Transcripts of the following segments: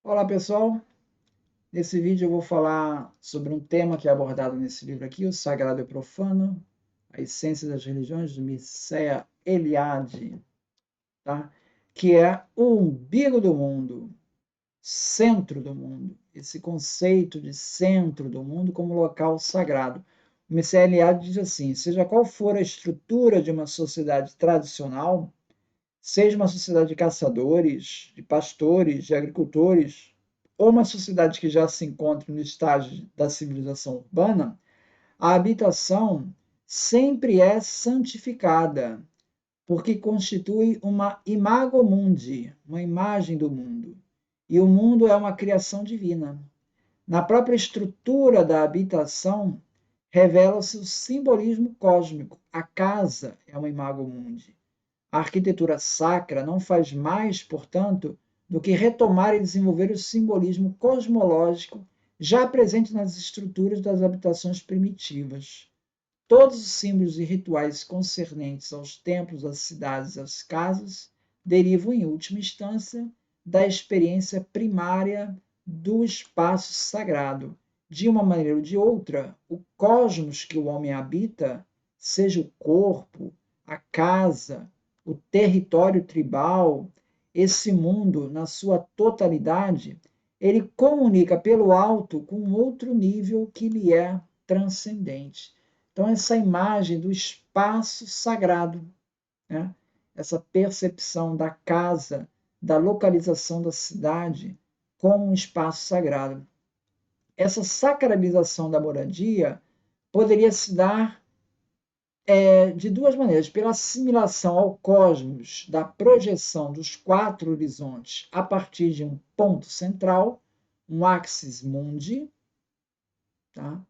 Olá pessoal, nesse vídeo eu vou falar sobre um tema que é abordado nesse livro aqui, o Sagrado e o Profano, a essência das religiões, do Mircea Eliade, tá? Que é o umbigo do mundo, centro do mundo, esse conceito de centro do mundo como local sagrado. O Mircea Eliade diz assim, seja qual for a estrutura de uma sociedade tradicional, seja uma sociedade de caçadores, de pastores, de agricultores, ou uma sociedade que já se encontra no estágio da civilização urbana, a habitação sempre é santificada, porque constitui uma imago mundi, uma imagem do mundo. E o mundo é uma criação divina. Na própria estrutura da habitação, revela-se o simbolismo cósmico. A casa é uma imago mundi. A arquitetura sacra não faz mais, portanto, do que retomar e desenvolver o simbolismo cosmológico já presente nas estruturas das habitações primitivas. Todos os símbolos e rituais concernentes aos templos, às cidades e às casas derivam, em última instância, da experiência primária do espaço sagrado. De uma maneira ou de outra, o cosmos que o homem habita, seja o corpo, a casa, o território tribal, esse mundo na sua totalidade, ele comunica pelo alto com outro nível que lhe é transcendente. Então, essa imagem do espaço sagrado, né? Essa percepção da casa, da localização da cidade como um espaço sagrado. Essa sacralização da moradia poderia se dar de duas maneiras: pela assimilação ao cosmos da projeção dos quatro horizontes a partir de um ponto central, um axis mundi, tá?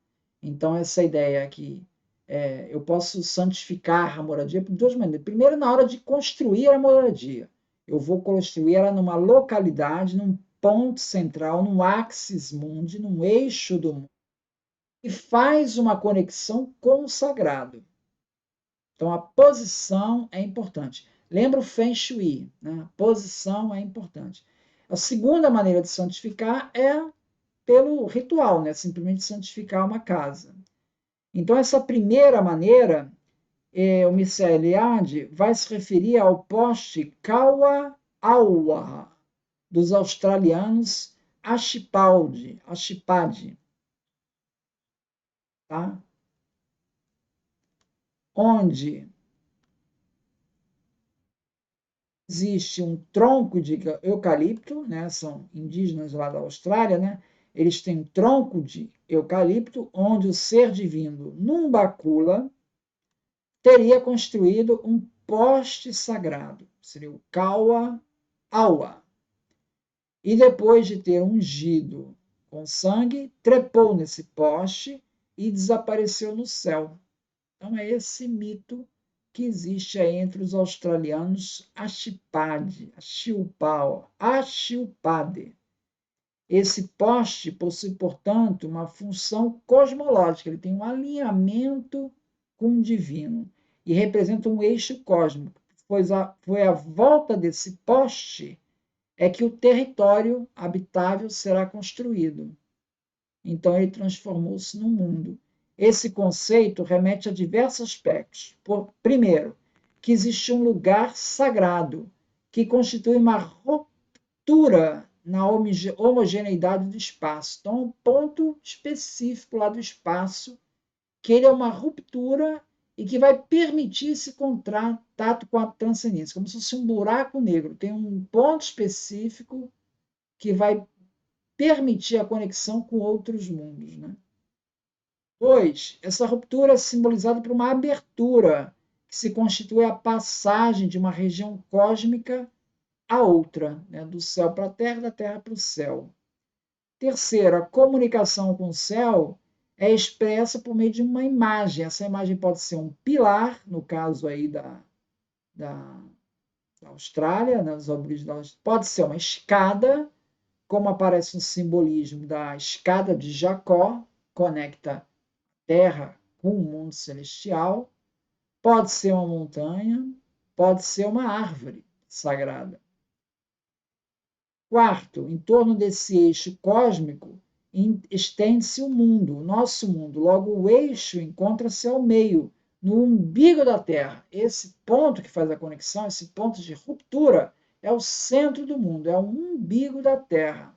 Então, essa ideia aqui, eu posso santificar a moradia por duas maneiras. Primeiro, na hora de construir a moradia. Eu vou construir ela numa localidade, num ponto central, num axis mundi, num eixo do mundo, e faz uma conexão com o sagrado. Então, a posição é importante. Lembra o Feng Shui, né? A posição é importante. A segunda maneira de santificar é pelo ritual, né? Simplesmente santificar uma casa. Então, essa primeira maneira, o Mircea Eliade vai se referir ao poste Kaua-Aua, dos australianos Ashipade, tá? Onde existe um tronco de eucalipto, né? São indígenas lá da Austrália, né? Eles têm um tronco de eucalipto onde o ser divino Numbacula teria construído um poste sagrado, seria o Kaua Aua. E depois de ter ungido com sangue, trepou nesse poste e desapareceu no céu. Então é esse mito que existe aí entre os australianos Ashipade, Ashilpade. Esse poste possui, portanto, uma função cosmológica, ele tem um alinhamento com o divino e representa um eixo cósmico, pois foi a volta desse poste é que o território habitável será construído. Então, ele transformou-se num mundo. Esse conceito remete a diversos aspectos. Primeiro, que existe um lugar sagrado, que constitui uma ruptura na homogeneidade do espaço. Então, um ponto específico lá do espaço, que ele é uma ruptura e que vai permitir esse contato com a transcendência, como se fosse um buraco negro. Tem um ponto específico que vai permitir a conexão com outros mundos, né? Dois, essa ruptura é simbolizada por uma abertura, que se constitui a passagem de uma região cósmica a outra, né? Do céu para a terra, da terra para o céu. Terceiro, a comunicação com o céu é expressa por meio de uma imagem. Essa imagem pode ser um pilar, no caso aí da, da Austrália, né? Os aborígenes, pode ser uma escada, como aparece no simbolismo da escada de Jacó, conecta terra com o mundo celestial, pode ser uma montanha, pode ser uma árvore sagrada. Quarto, em torno desse eixo cósmico, estende-se o mundo, o nosso mundo. Logo, o eixo encontra-se ao meio, no umbigo da Terra. Esse ponto que faz a conexão, esse ponto de ruptura, é o centro do mundo, é o umbigo da Terra.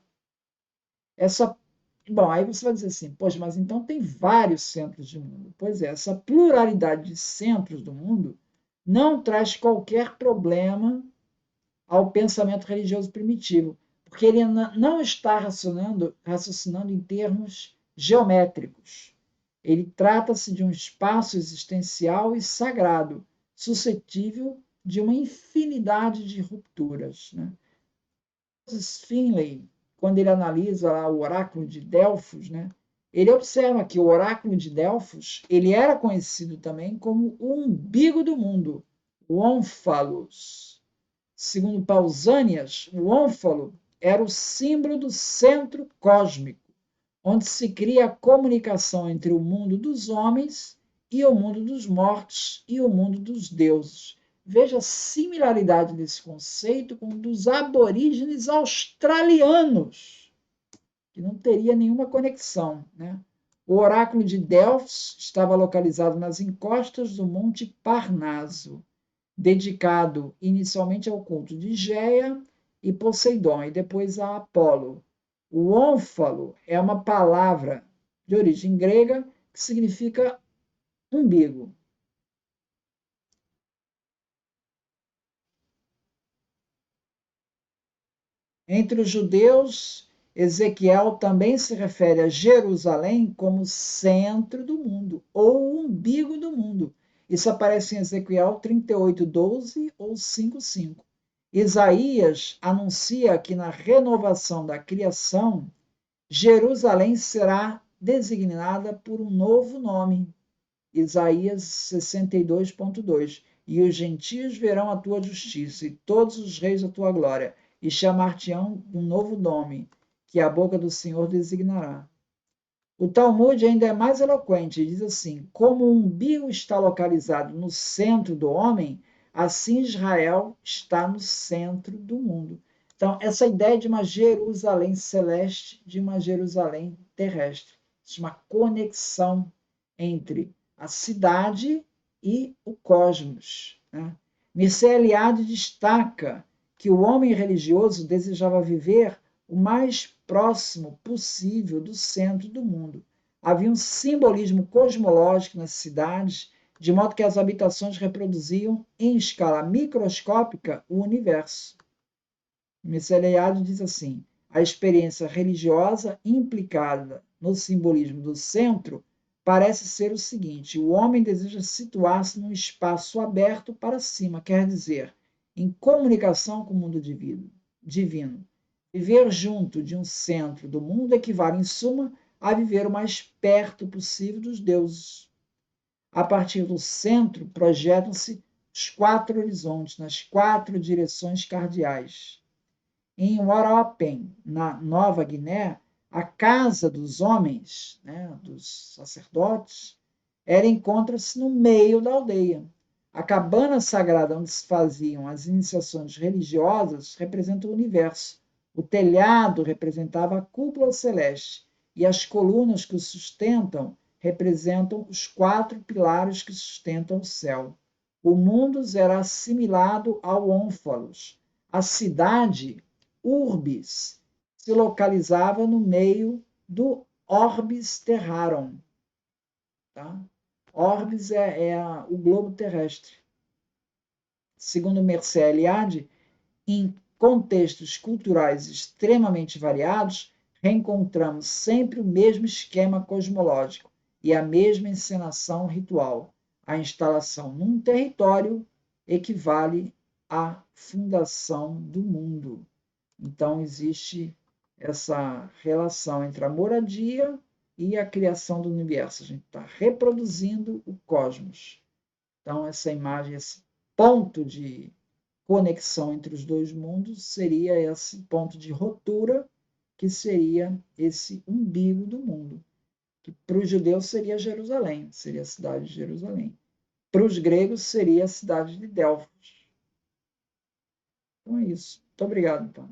Essa, bom, aí você vai dizer assim, poxa, mas então tem vários centros de mundo. Pois é, essa pluralidade de centros do mundo não traz qualquer problema ao pensamento religioso primitivo, porque ele não está raciocinando em termos geométricos. Ele trata-se de um espaço existencial e sagrado, suscetível de uma infinidade de rupturas. Né? Finlay, quando ele analisa lá o oráculo de Delfos, né, ele observa que o oráculo de Delfos ele era conhecido também como o umbigo do mundo, o Ónfalos. Segundo Pausanias, o ônfalo era o símbolo do centro cósmico, onde se cria a comunicação entre o mundo dos homens e o mundo dos mortos e o mundo dos deuses. Veja a similaridade desse conceito com o dos aborígenes australianos, que não teria nenhuma conexão. Né? O oráculo de Delfos estava localizado nas encostas do Monte Parnaso, dedicado inicialmente ao culto de Géia e Poseidon, e depois a Apolo. O ônfalo é uma palavra de origem grega que significa umbigo. Entre os judeus, Ezequiel também se refere a Jerusalém como centro do mundo, ou umbigo do mundo. Isso aparece em Ezequiel 38:12 ou 5:5. Isaías anuncia que na renovação da criação, Jerusalém será designada por um novo nome. Isaías 62:2. E os gentios verão a tua justiça, e todos os reis a tua glória, e chamar-te-ão um novo nome, que a boca do Senhor designará. O Talmud ainda é mais eloquente, diz assim: como o umbigo está localizado no centro do homem, assim Israel está no centro do mundo. Então, essa ideia de uma Jerusalém celeste, de uma Jerusalém terrestre, de uma conexão entre a cidade e o cosmos. Né? Mircea Eliade destaca que o homem religioso desejava viver o mais próximo possível do centro do mundo. Havia um simbolismo cosmológico nas cidades, de modo que as habitações reproduziam, em escala microscópica, o universo. Miceliade diz assim: a experiência religiosa implicada no simbolismo do centro parece ser o seguinte: o homem deseja situar-se num espaço aberto para cima, quer dizer, em comunicação com o mundo divino. Viver junto de um centro do mundo equivale, em suma, a viver o mais perto possível dos deuses. A partir do centro, projetam-se os quatro horizontes, nas quatro direções cardeais. Em Waropen, na Nova Guiné, a casa dos homens, né, dos sacerdotes, ela encontra-se no meio da aldeia. A cabana sagrada onde se faziam as iniciações religiosas representa o universo. O telhado representava a cúpula celeste e as colunas que o sustentam representam os quatro pilares que sustentam o céu. O mundo será assimilado ao ônfalos. A cidade Urbis se localizava no meio do Orbis Terrarum. Tá? Orbis o globo terrestre. Segundo Mircea Eliade, em contextos culturais extremamente variados, reencontramos sempre o mesmo esquema cosmológico e a mesma encenação ritual. A instalação num território equivale à fundação do mundo. Então, existe essa relação entre a moradia e a criação do universo. A gente está reproduzindo o cosmos. Então, essa imagem, esse ponto de conexão entre os dois mundos seria esse ponto de ruptura, que seria esse umbigo do mundo, que para os judeus seria Jerusalém, seria a cidade de Jerusalém. Para os gregos seria a cidade de Delfos. Então é isso. Muito obrigado, então.